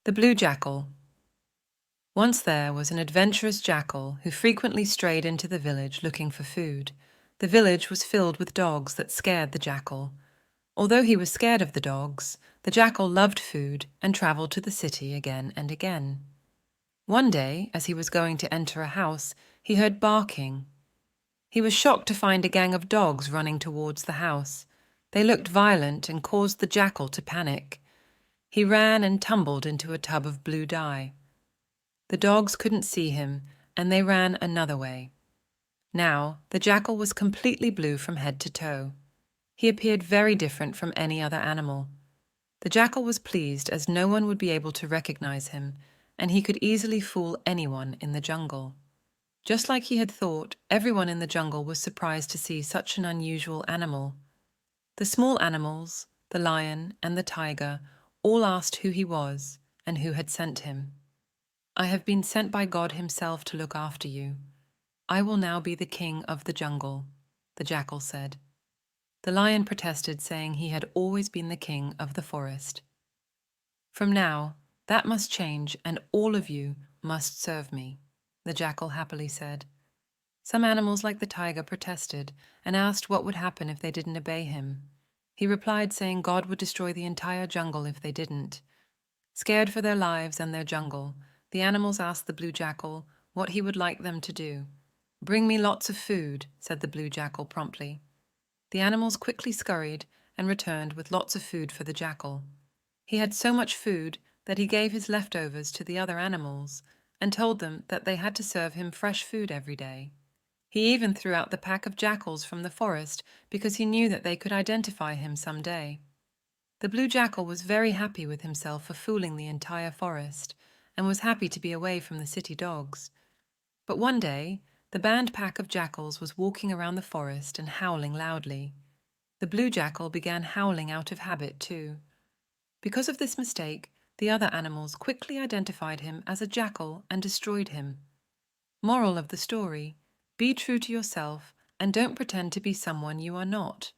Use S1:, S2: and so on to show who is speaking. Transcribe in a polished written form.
S1: The Blue Jackal. Once there was an adventurous jackal who frequently strayed into the village looking for food. The village was filled with dogs that scared the jackal. Although he was scared of the dogs, the jackal loved food and traveled to the city again and again. One day, as he was going to enter a house, he heard barking. He was shocked to find a gang of dogs running towards the house. They looked violent and caused the jackal to panic. He ran and tumbled into a tub of blue dye. The dogs couldn't see him, and they ran another way. Now, the jackal was completely blue from head to toe. He appeared very different from any other animal. The jackal was pleased as no one would be able to recognize him, and he could easily fool anyone in the jungle. Just like he had thought, everyone in the jungle was surprised to see such an unusual animal. The small animals, the lion and the tiger, all asked who he was and who had sent him. "I have been sent by God himself to look after you. I will now be the king of the jungle," the jackal said. The lion protested, saying he had always been the king of the forest. "From now, that must change, and all of you must serve me," the jackal happily said. Some animals, like the tiger, protested and asked what would happen if they didn't obey him. He replied, saying God would destroy the entire jungle if they didn't. Scared for their lives and their jungle, the animals asked the blue jackal what he would like them to do. "Bring me lots of food," said the blue jackal promptly. The animals quickly scurried and returned with lots of food for the jackal. He had so much food that he gave his leftovers to the other animals and told them that they had to serve him fresh food every day. He even threw out the pack of jackals from the forest because he knew that they could identify him someday. The blue jackal was very happy with himself for fooling the entire forest, and was happy to be away from the city dogs. But one day, the band pack of jackals was walking around the forest and howling loudly. The blue jackal began howling out of habit too. Because of this mistake, the other animals quickly identified him as a jackal and destroyed him. Moral of the story: be true to yourself and don't pretend to be someone you are not.